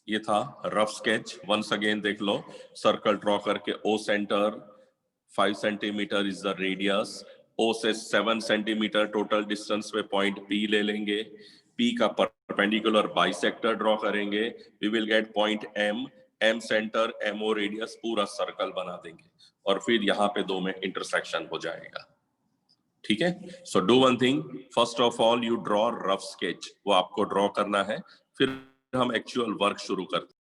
ये था rough sketch. Once again देख लो, सर्कल ड्रॉ करके O centre 5 centimetre is the radius, O से 7 सेंटीमीटर टोटल डिस्टेंस पे पॉइंट पी ले लेंगे, पी का परपेंडिकुलर बाइसेक्टर ड्रॉ करेंगे, we will get point M, M centre MO radius, पूरा circle बना देंगे और फिर यहाँ पे दो में इंटरसेक्शन हो जाएगा। ठीक है, so do one thing, first of all you draw rough sketch, वो आपको ड्रॉ करना है, फिर हम एक्चुअल वर्क शुरू करते हैं।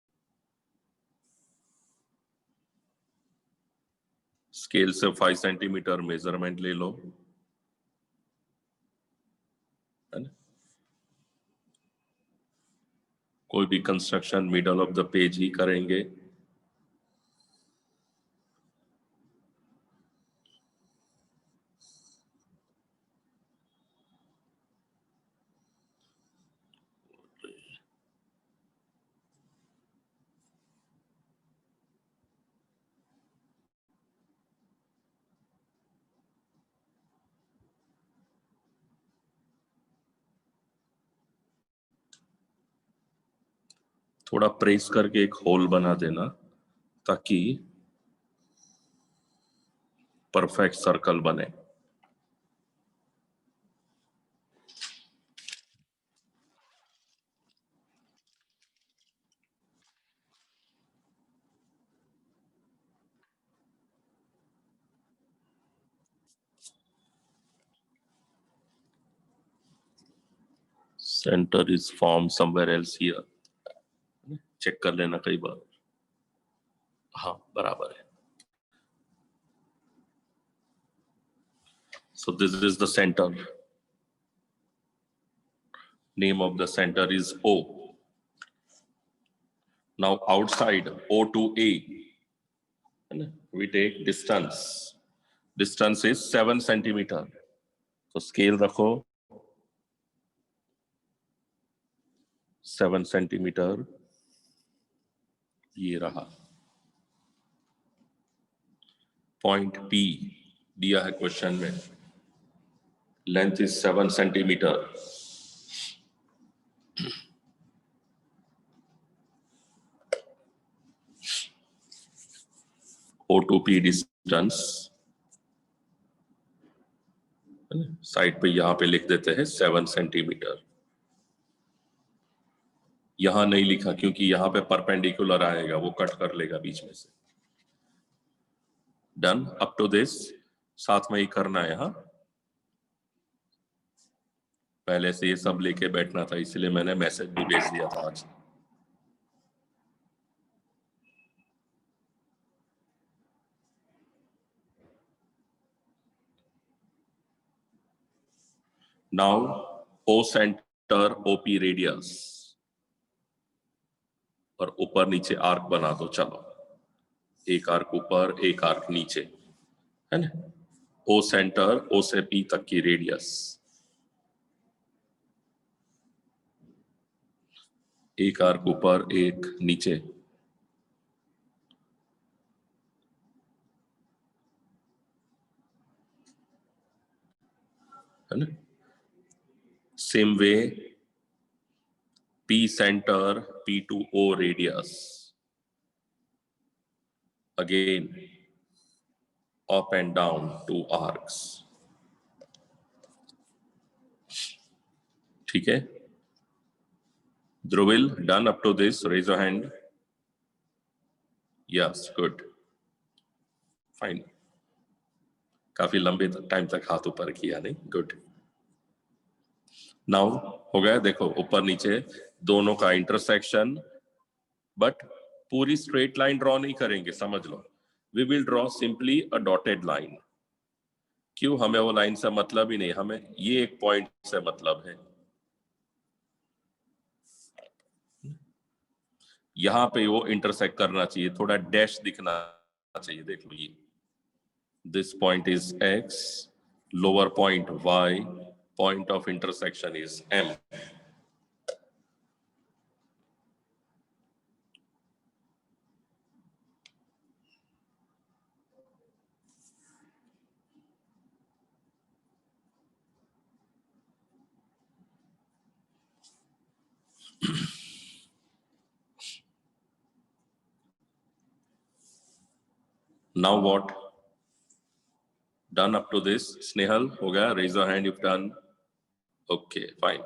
स्केल से 5 सेंटीमीटर मेजरमेंट ले लो, है ना? कोई भी construction middle of the page ही करेंगे। थोड़ा प्रेस करके एक होल बना देना ताकि परफेक्ट सर्कल बने। Centre is from somewhere else here, check कर लेना कई बार। हाँ बराबर है। So this is the center. Name of the center is O. Now outside O to A, we take distance. Distance is 7 centimeter. So scale रखो 7 centimetre, ये रहा। Point P दिया है क्वेश्चन में, length is 7 centimetre. O to P distance side पे यहां पे लिख देते हैं 7 सेंटीमीटर। यहां नहीं लिखा क्योंकि यहां पे परपेंडिकुलर आएगा, वो कट कर लेगा बीच में से। डन अप टू दिस, साथ में ही करना है। यहां पहले से ये सब लेके बैठना था, इसलिए मैंने मैसेज भी भेज दिया था आज। नाउ ओ सेंटर ओपी रेडियस, और ऊपर नीचे आर्क बना दो। चलो, एक आर्क ऊपर एक आर्क नीचे, है ना? ओ सेंटर, ओ से पी तक की रेडियस, एक आर्क ऊपर एक नीचे, है ना? Same way P center, P to O radius, again up and down 2 arcs। ठीक है, Dhruvil, done up to this? Raise your hand. Yes, good, fine. काफी लंबे टाइम तक हाथ ऊपर किया, नहीं? गुड। नाउ हो गया, देखो ऊपर नीचे दोनों का इंटरसेक्शन, बट पूरी स्ट्रेट लाइन ड्रॉ नहीं करेंगे, समझ लो। We will draw simply a dotted line. क्यों? हमें वो लाइन से मतलब ही नहीं, हमें ये एक पॉइंट से मतलब है। यहां पे वो इंटरसेक्ट करना चाहिए, थोड़ा डैश दिखना चाहिए। देख लो, ये this point is x, lower point y, point of intersection is m। Now what? Done up to this? Snehal, हो गया? Raise your hand if done. Okay, fine.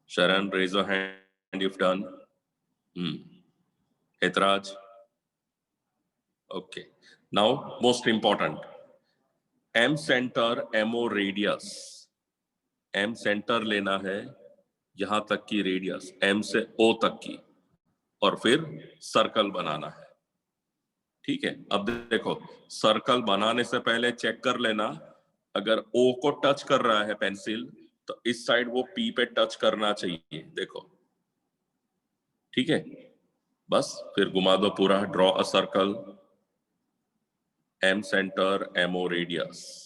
Sharon, raise your hand if done. Hetraj. Okay. Now, most important. M center, MO radius. M center लेना है यहां तक की radius, M से O तक की, और फिर सर्कल बनाना है. ठीक है. अब देखो, सर्कल बनाने से पहले चेक कर लेना, अगर O को टच कर रहा है पेंसिल, तो इस साइड वो P पे टच करना चाहिए. देखो, ठीक है. बस फिर घुमा दो पूरा. Draw a circle. M center, MO radius.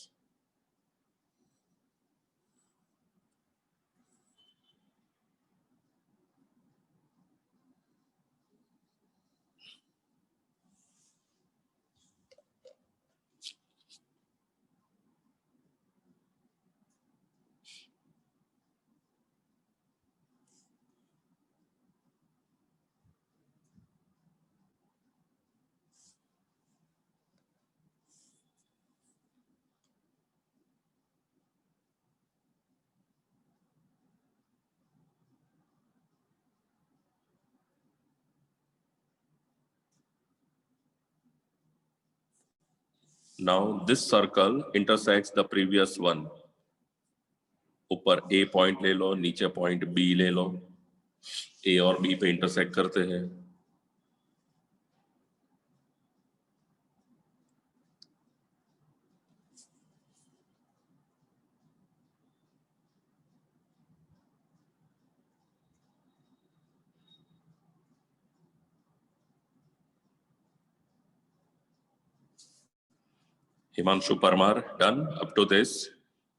Now this circle intersects the previous one. ऊपर A पॉइंट ले लो, नीचे पॉइंट B ले लो. A और B पे इंटरसेक्ट करते हैं. Himanshu Parmar, done up to this?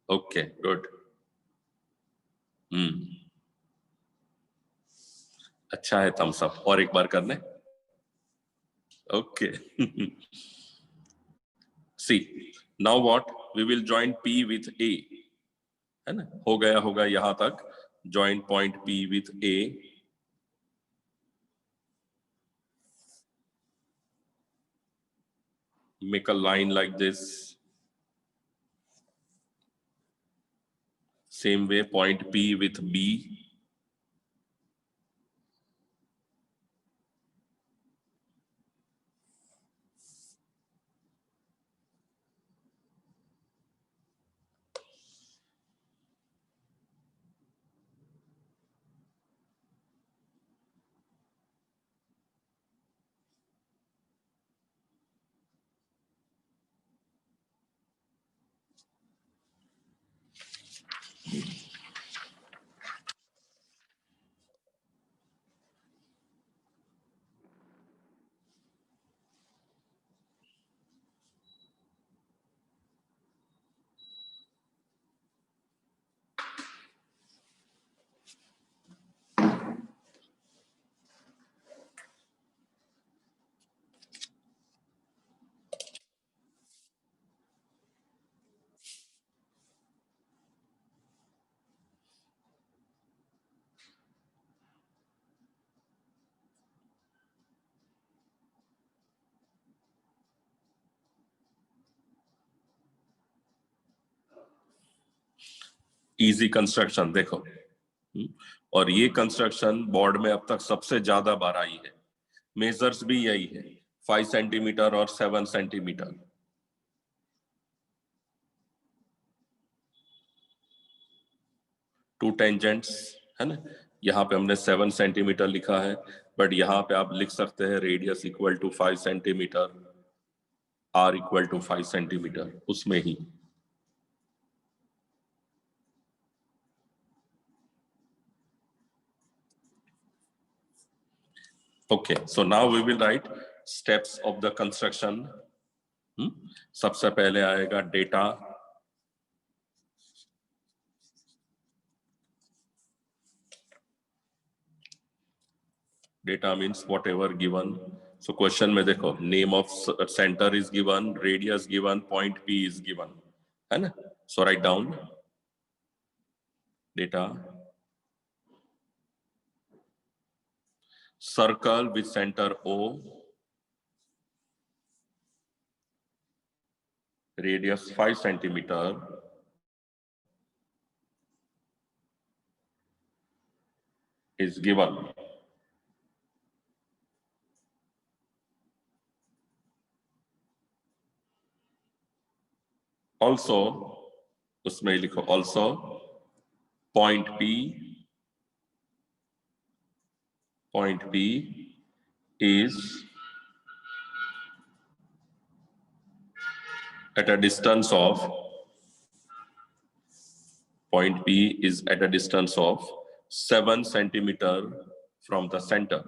Okay, good. अच्छा है thumbs up. और एक बार करने. Okay. See, now what? We will join P with A. है ना? हो गया होगा यहां तक. Join point P with A. Make a line like this. Same way, point P with B. Easy construction देखो. और ये कंस्ट्रक्शन बोर्ड में अब तक सबसे ज्यादा बार आई है. मेजर्स भी यही है, 5 सेंटीमीटर और 7 सेंटीमीटर. टू टेंजेंट्स है ना. यहाँ पे हमने 7 सेंटीमीटर लिखा है, बट यहाँ पे आप लिख सकते हैं radius equal to 5 centimetre, R equal to 5 centimetre, उसमें ही. Okay, so now we will write steps of the construction. सबसे पहले आएगा data. Data means whatever given. So question में देखो, name of center is given, radius given, point P is given, है ना. So write down data. Circle with center O. radius 5 centimeter is given. Also, उसमें लिखो also point P is at a distance of 7 centimeter from the center.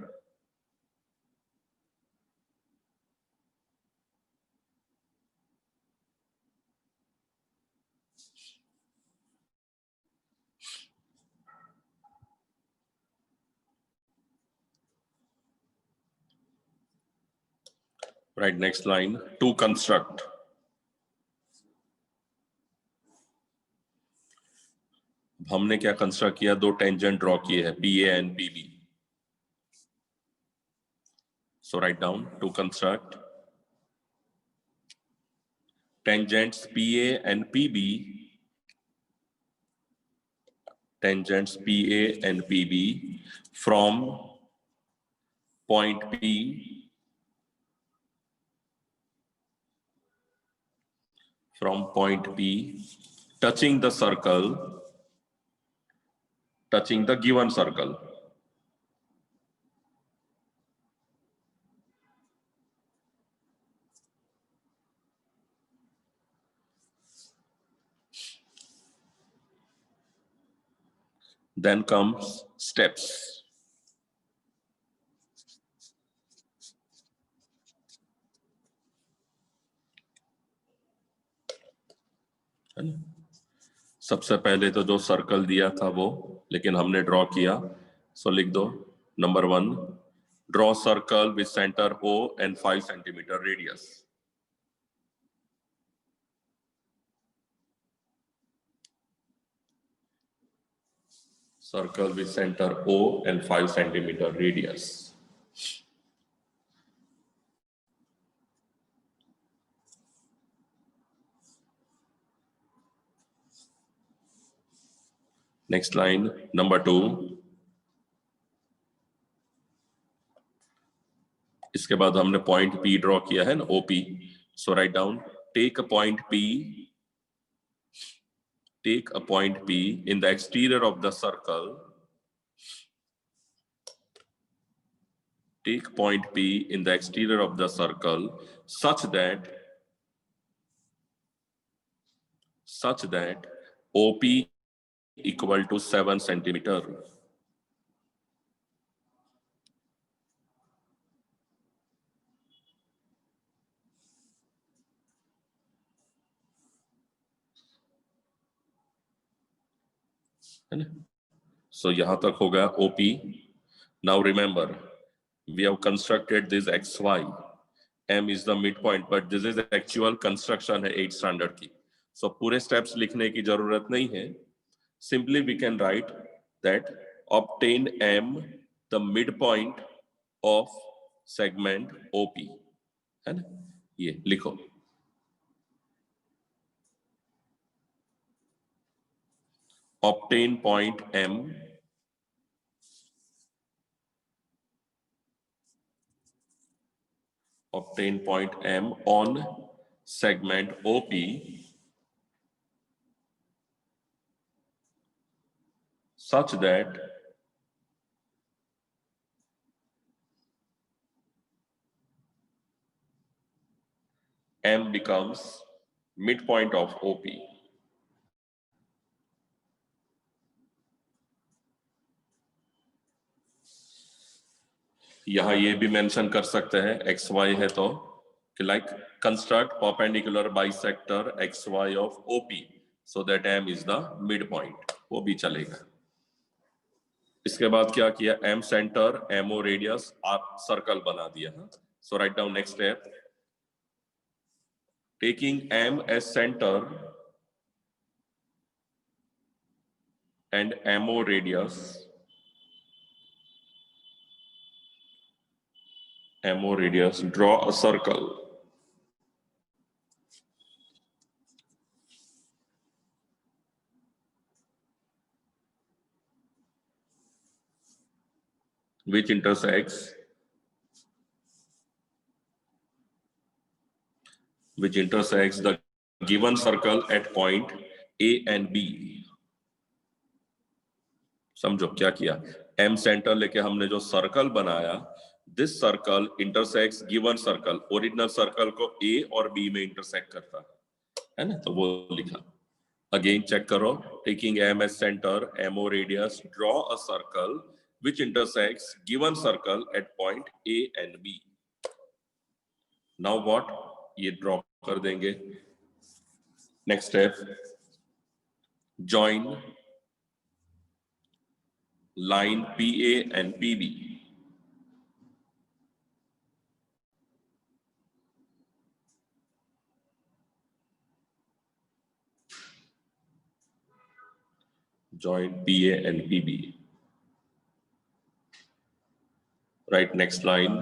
Right, next line, to construct. हमने क्या construct किया, दो tangent draw किए हैं, PA and PB. So write down to construct tangents PA and PB, tangents PA and PB from point P touching the circle, touching the given circle. Then comes steps. सबसे पहले तो जो circle दिया था वो, लेकिन हमने ड्रॉ किया, सो लिख दो number 1, draw circle with centre O and 5 centimeter radius. Circle with center O and 5 centimeter radius. Next line, number 2. इसके बाद हमने पॉइंट P ड्रॉ किया है ना, OP. So write down, take a point P in the exterior of the circle. Take point P in the exterior of the circle such that OP equal to 7 centimeter. So यहाँ तक हो गया OP. Now remember, we have constructed this XY. M is the midpoint, but this is the actual construction है 8th standard की. So पूरे steps लिखने की जरूरत नहीं है. Simply we can write that obtain M, the midpoint of segment OP. है ना? ये लिखो. Obtain point M on segment OP such that M becomes midpoint of OP. यहाँ ये भी मेंशन कर सकते हैं XY है तो कि like construct perpendicular bisector XY of OP so that M is the midpoint, वो भी चलेगा. इसके बाद क्या किया, M center, MO radius, आप सर्कल बना दिया. So write down next step. Taking M as center and MO radius, draw a circle. which intersects the given circle at point A and B. समझो क्या किया, M सेंटर लेके हमने जो circle बनाया, this circle intersects given circle, original circle को A और B में इंटरसेक्ट करता है ना, तो वो लिखा. अगेन चेक करो, taking M as center, MO radius, draw a circle which intersects given circle at point A and B. Now what? ये ड्रॉ कर देंगे. Next step, join line PA and PB. Join PA and PB. Right, next line.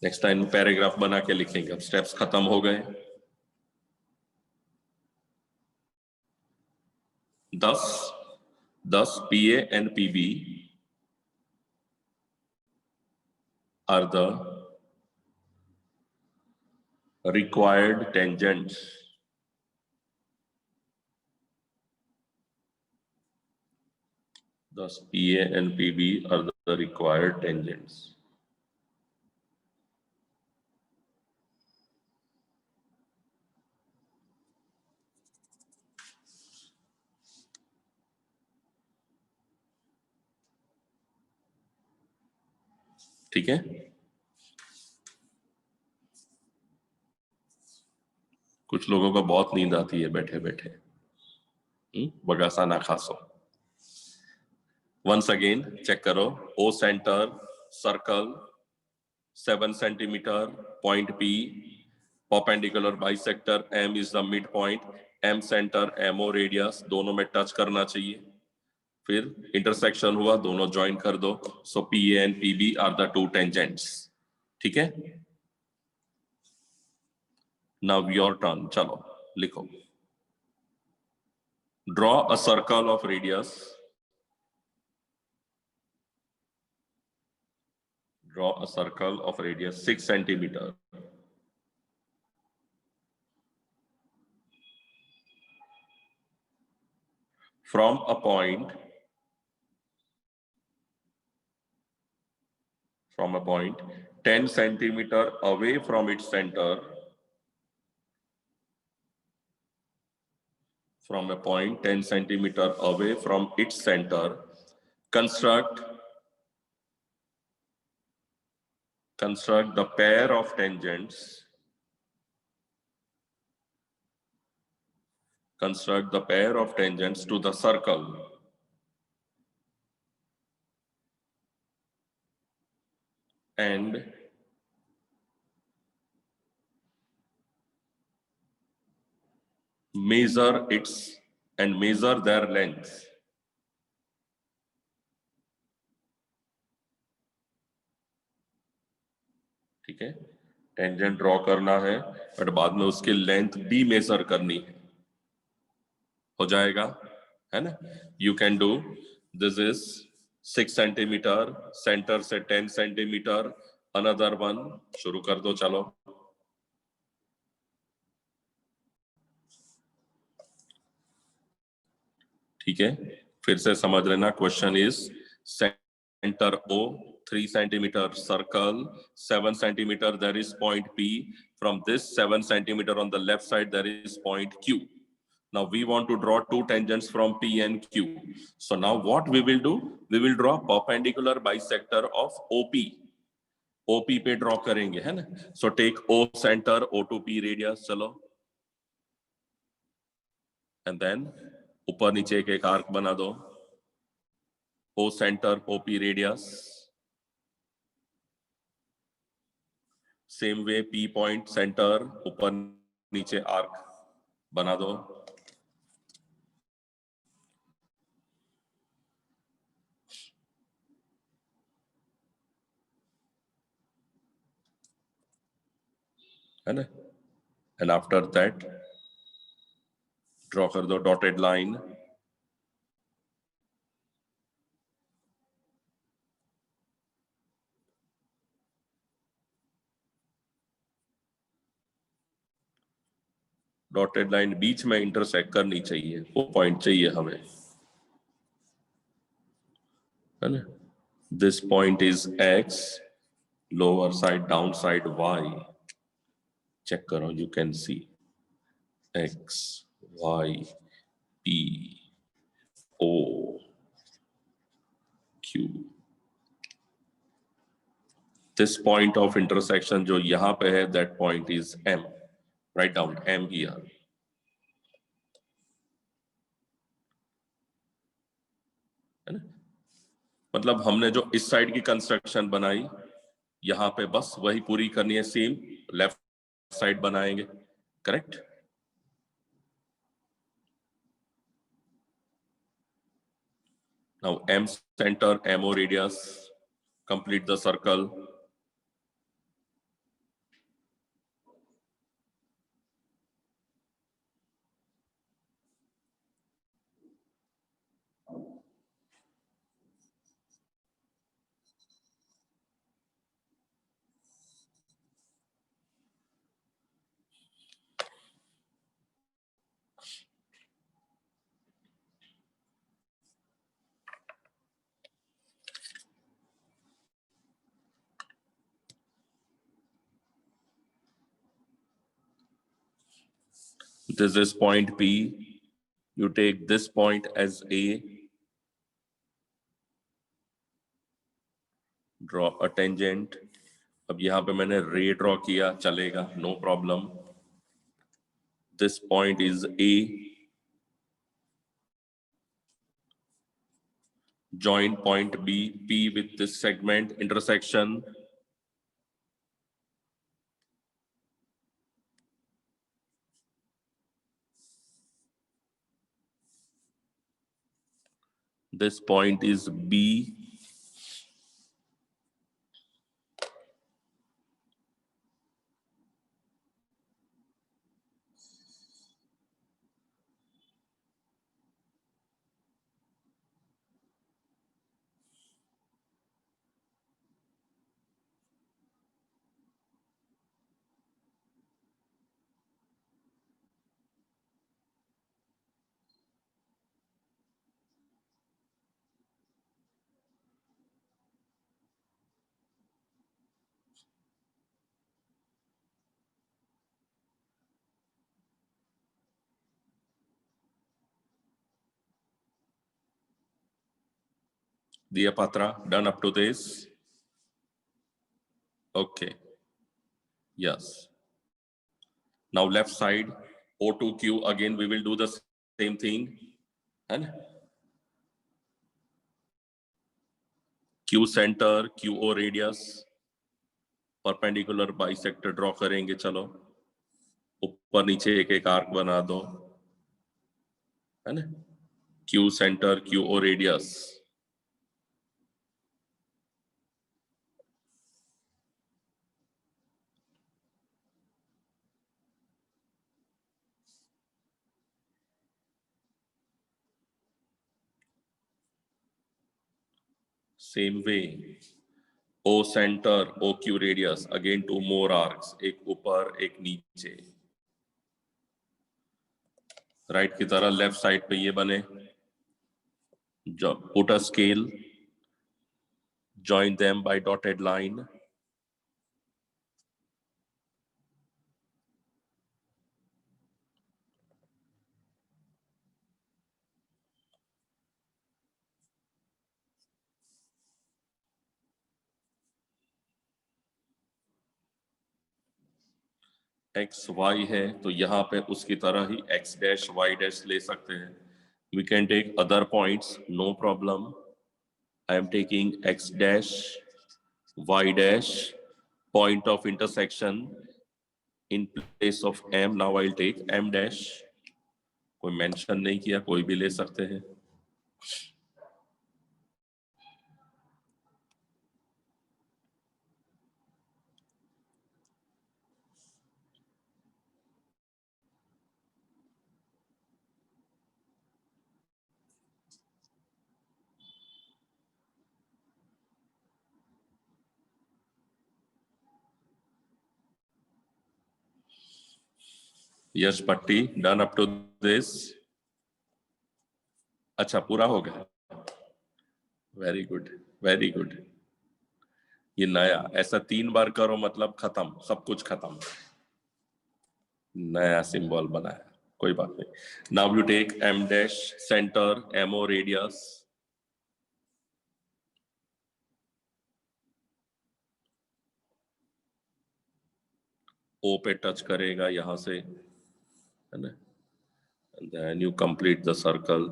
Next line paragraph बना के लिखेंगे. अब steps खत्म हो गए. 10 PA and PB are the required tangents. Thus PA and PB are the required tangents. ठीक है. कुछ लोगों को बहुत नींद आती है बैठे बैठे. बगासा ना खासो. Once again check करो. O center circle 7 centimeter, point P, perpendicular bisector M is the midpoint, M center, MO radius दोनों में टच करना चाहिए. फिर इंटरसेक्शन हुआ, दोनों ज्वाइन कर दो. सो PA and PB are the two tangents. ठीक है. Now your turn. चलो लिखो. Draw a circle of radius. Draw a circle of radius 6 centimeter. From a point 10 centimeter away from its center. From a point 10 centimeter away from its center, construct the pair of tangents. Construct the pair of tangents to the circle. And measure their length. ठीक है. Tangent draw करना है, but बाद में उसकी length भी major करनी है. हो जाएगा, है ना. You can do. This is 6 centimetre, centre से 10 सेंटीमीटर, अनदर वन. शुरू कर दो. चलो. ठीक है. फिर से समझ लेना. Question is centre O 3 centimeter circle 7 centimeter, there is point P. From this 7 centimeter on the left side there is point Q. Now we want to draw two tangents from P and Q. So now what we will do, we will draw perpendicular bisector of OP. OP पे draw करेंगे, है ना. So take O center, O to P radius. चलो. And then ऊपर नीचे एक arc बना दो. O center, OP radius. Same way P point centre, ऊपर नीचे आर्क बना दो. है ना. एंड आफ्टर दैट ड्रॉ कर दो डॉटेड लाइन। डॉटेड लाइन बीच में इंटरसेक्ट करनी चाहिए, वो पॉइंट चाहिए हमें, है ना। This point is X, lower side down side Y. Check करो, you can see X Y P O Q. This point of intersection जो यहां पे है, that point is M. Write down M here. है ना, मतलब हमने जो इस साइड की कंस्ट्रक्शन बनाई, यहां पे बस वही पूरी करनी है, सेम लेफ्ट साइड बनाएंगे। Correct. Now M centre, MO radius, complete the circle. This is point P. You take this point as A. Draw a tangent. अब यहां पे मैंने रे ड्रॉ किया, चलेगा, no problem. This point is A. Join point B, P with this segment, intersection. This point is B. Diya Patra, done up to this? Okay. Yes. Now left side, O2Q, again we will do the same thing. And Q center, QO radius, perpendicular bisector draw करेंगे, चलो ऊपर नीचे एक एक arc बना दो, है ना। Q center, QO radius. Same way, O center, OQ radius, again two more arcs, एक ऊपर एक नीचे। राइट की तरह लेफ्ट साइड पे ये बने, put a scale, join them by dotted line. X Y है तो यहाँ पे उसकी तरह ही एक्स डैश वाई डैश ले सकते हैं। We can take other points, no problem. I am taking X dash Y dash, point of intersection in place of M. Now I take M dash. कोई मेंशन नहीं किया, कोई भी ले सकते हैं। यश पट्टी डन अप टू दिस? अच्छा पूरा हो गया, वेरी गुड वेरी गुड। ये नया ऐसा 3 बार करो मतलब खत्म, सब कुछ खत्म, नया सिंबल बनाया, कोई बात नहीं। Now you take M dash centre, MO radius, O पे टच करेगा यहां से, है ना, and then you complete the circle.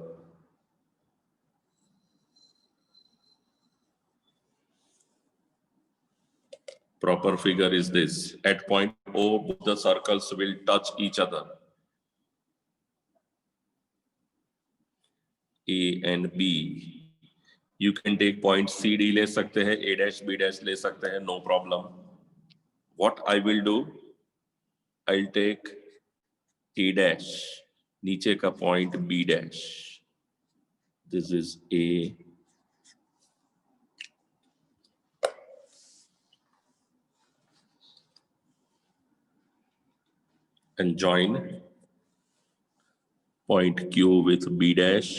Proper figure is this: at point O both the circles will touch each other, A and B. You can take point CD ले सकते हैं, A dash B dash ले सकते हैं, no problem. What I will do, I'll take A dash, नीचे का point B dash. This is A, and join point Q with B dash,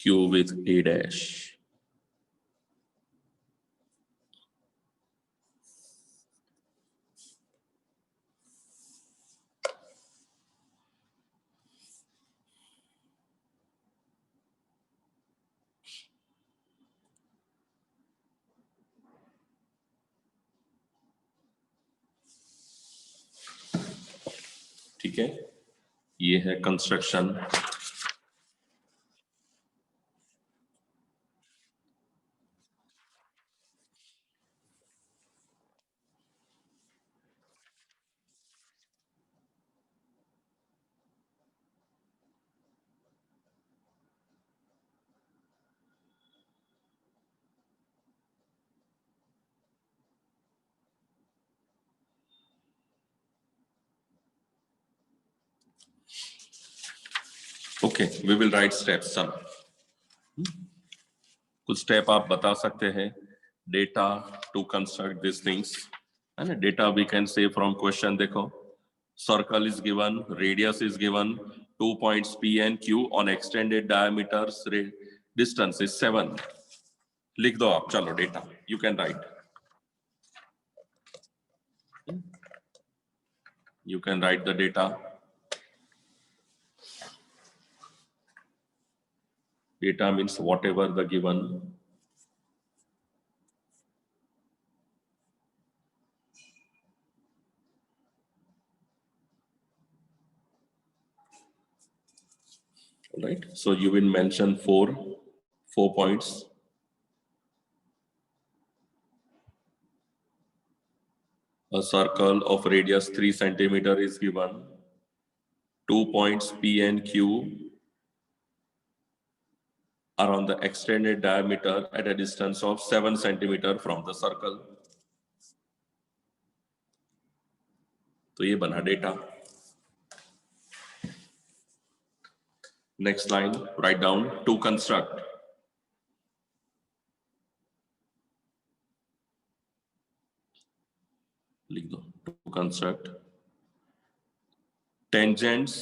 Q with A dash. ठीक है, ये है construction. Okay, we will write steps. सन कुछ step आप बता सकते हैं, data to construct this things, है ना। Data we can say from question, देखो circle is given, radius is given, 2 points P and Q on extended diameters, distance is 7। लिख दो आप, चलो data you can write, you can write the data. Data means whatever the given. Right, so you will mention four points. A circle of radius 3 centimeter is given. 2 points P and Q are on the extended diameter at a distance of 7 centimeter from the circle. तो ये बना data. Next line, write down to construct. लिख दो to construct tangents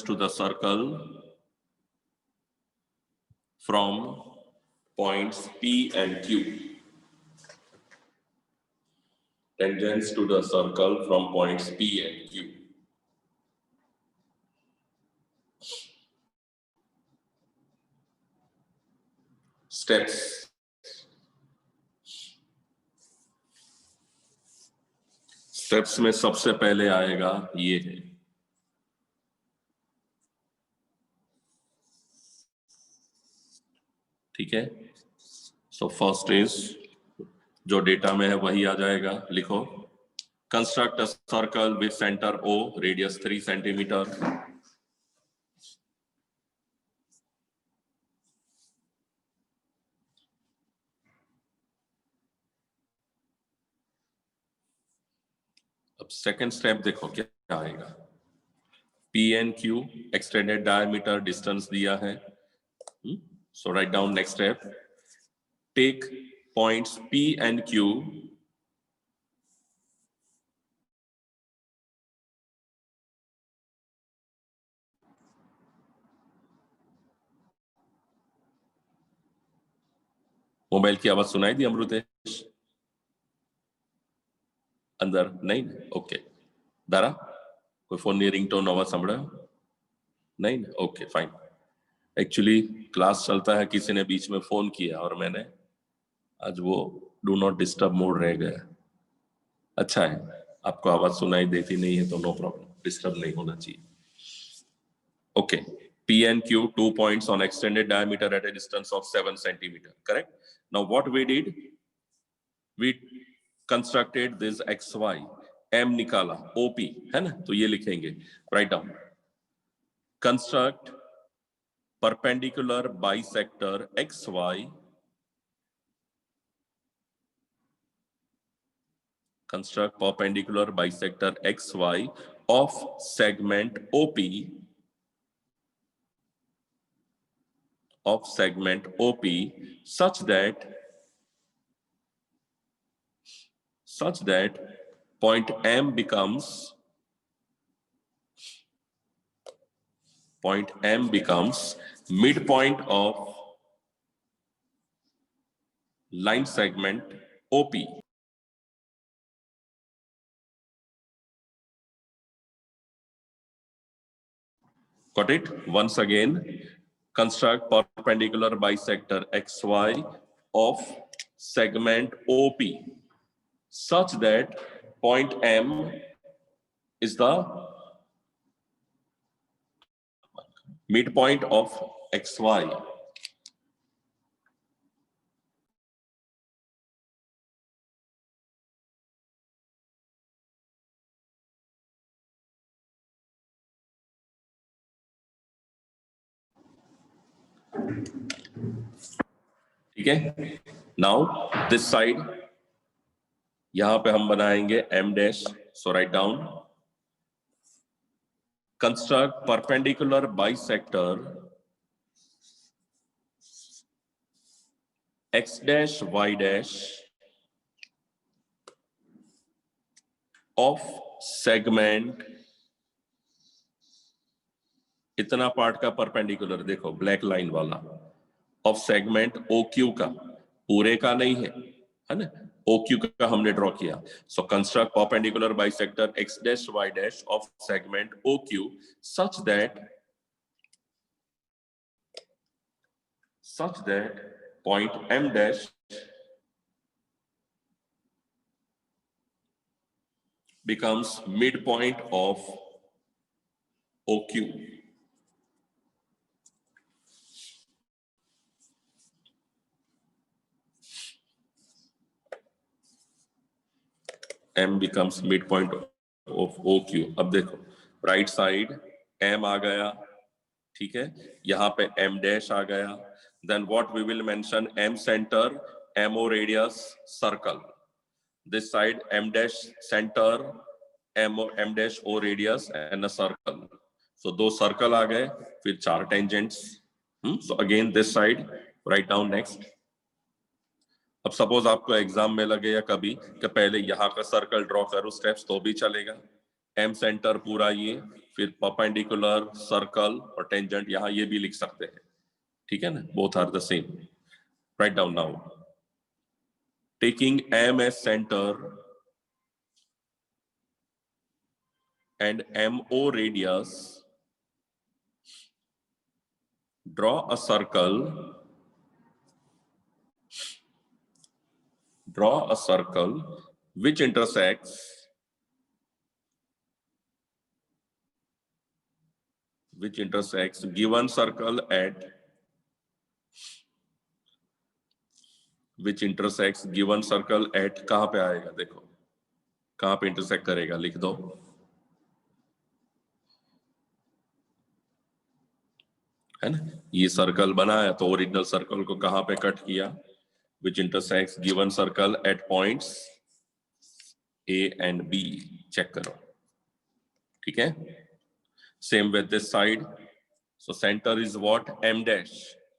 to the circle from points P and Q. Tangents to the circle from points P and Q. Steps. Steps में सबसे पहले आएगा ये है, ठीक है। सो फर्स्ट इज जो डेटा में है वही आ जाएगा, लिखो construct a circle with centre O, radius 3 centimetre. अब सेकंड स्टेप देखो क्या आएगा, P and Q extended diameter distance दिया है, so write down next step, take points P and Q mobile की आवाज सुनाई दी अमृतेश? अंदर नहीं? ओके दारा कोई फोन ની रिंगटोन आवाज સંભળાયો? नहीं? Okay fine. एक्चुअली क्लास चलता है, किसी ने बीच में फोन किया और मैंने आज वो डू नॉट डिस्टर्ब मोड रह गया। अच्छा है, आपको आवाज सुनाई देती नहीं है तो नो प्रॉब्लम, डिस्टर्ब नहीं होना चाहिए। Okay, P and Q, 2 points on extended diameter at a distance of 7 centimeter, correct? Now what we did, we constructed this XY, M निकाला, OP है ना, तो ये लिखेंगे, write down. Construct perpendicular bisector XY, construct perpendicular bisector XY of segment OP, such that point M becomes midpoint of line segment OP. Got it? Once again, construct perpendicular bisector XY of segment OP such that point M is the midpoint of XY. ठीक है? Now this side, यहां पे हम बनाएंगे M dash. So write down. Construct perpendicular bisector X dash Y dash of segment, इतना part का perpendicular देखो, black line वाला, ऑफ सेगमेंट OQ का, पूरे का नहीं है ना, OQ का हमने ड्रॉ किया। So construct perpendicular bisector X dash Y dash of segment OQ such that point M dash becomes midpoint of OQ. M becomes midpoint of OQ. अब देखो, राइट साइड M आ गया, ठीक है, यहाँ पे M dash आ गया, then what we will mention, M center, MO radius, circle. This side M dash center, M dash O radius and a circle. So दो circle आ गए, फिर 4 tangents. So again this side, write down next. अब suppose आपको exam में लगे या कभी कि पहले यहाँ का सर्कल ड्रॉ करो स्टेप्स, तो भी चलेगा। एम सेंटर पूरा ये, फिर परपेंडिकुलर, सर्कल और टेंजेंट, यहाँ ये भी लिख सकते हैं, ठीक है ना, both are the same. Write down now, taking M as centre and MO radius, draw a circle, which intersects given circle at कहां पे आएगा, देखो कहां पे इंटरसेक्ट करेगा, लिख दो। है ना, ये सर्कल बनाया तो ओरिजिनल सर्कल को कहां पे कट किया, which intersects given circle at points A and B, check करो, ठीक है। Same with this side, so center is what, M dash,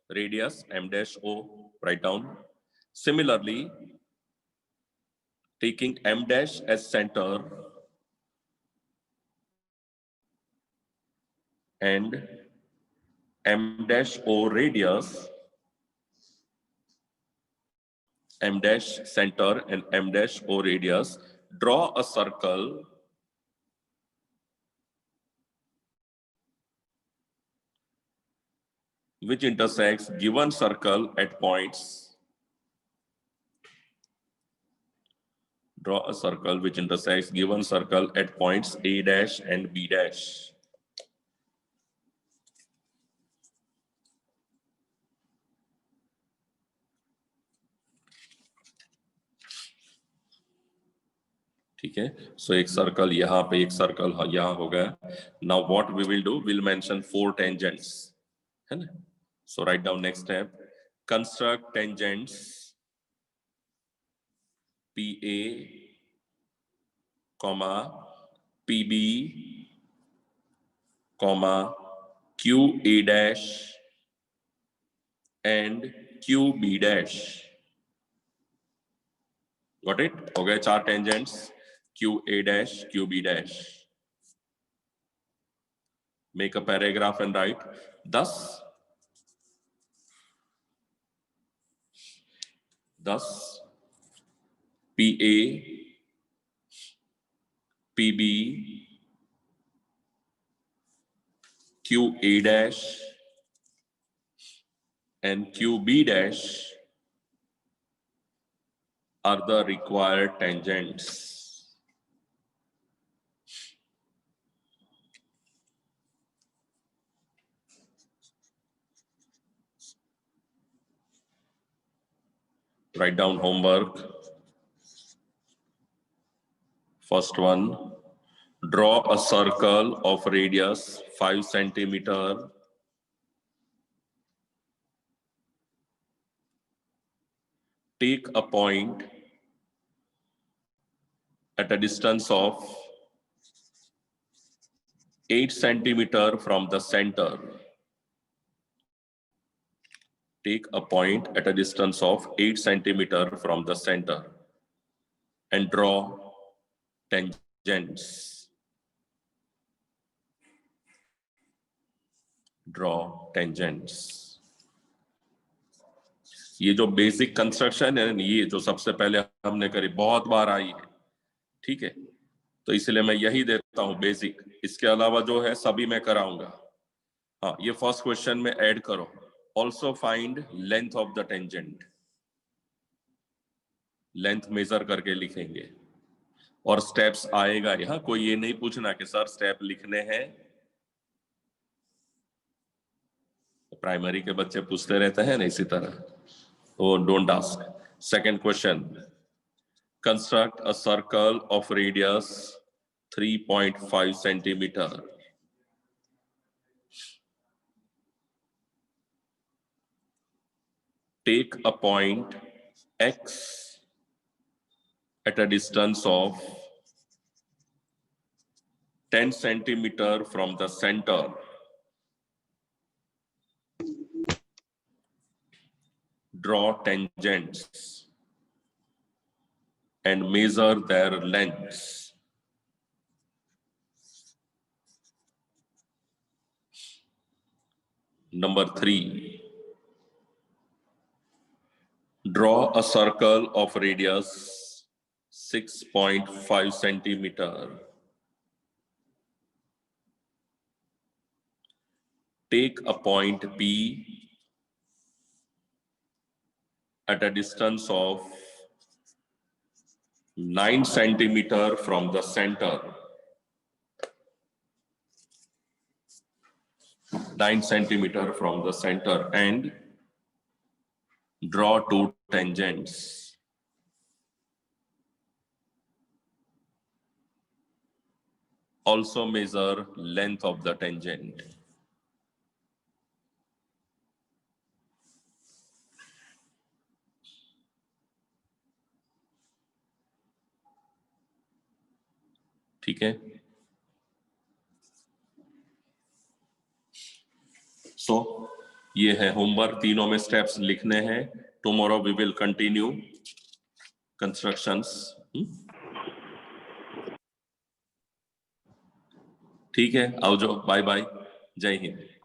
radius M dash O, write down, Similarly, taking M dash as center and M dash O radius, M dash center and M dash O radius, draw a circle which intersects given circle at points. Draw a circle which intersects given circle at points A dash and B dash. ठीक है, सो एक circle यहाँ पे, एक circle यहाँ हो गया. Now what we will do, will mention 4 tangents, है ना. So write down next step, construct tangents PA, PB, QA dash and QB dash. Got it? हो गए 4 tangents, QA dash, QB dash. Make a paragraph and write, thus PA, PB, QA dash and QB dash are the required tangents. Write down homework. First one, draw a circle of radius 5 centimeter take a point at a distance of 8 centimeter from the center. Take a point at a distance of 8 centimeter from the center and draw tangents. Draw tangents. ये जो basic construction है, ये जो सबसे पहले हमने करी, बहुत बार आई है, ठीक है, तो इसलिए मैं यही देता हूं बेसिक. इसके अलावा जो है सभी मैं कराऊंगा. हाँ, ये फर्स्ट क्वेश्चन में ऐड करो. Also find length of the tangent. Length major करके लिखेंगे और स्टेप्स आएगा यहाँ. कोई ये नहीं पूछना कि सर स्टेप लिखने हैं. प्राइमरी के बच्चे पूछते रहते हैं ना इसी तरह, तो don't ask. Second question, construct a circle of radius 3.5 centimetre. Take a point X at a distance of 10 centimeter from the center. Draw tangents and measure their lengths. Number 3. Draw a circle of radius 6.5 centimeter. Take a point P at a distance of 9 centimeter from the center. 9 centimeter from the center and draw 2 tangents. Also measure length of the tangent. ठीक है. सो ये है homework. तीनों में steps लिखने हैं. tomorrow we will continue constructions. ठीक है, आओ जाओ, बाय बाय, जय हिंद।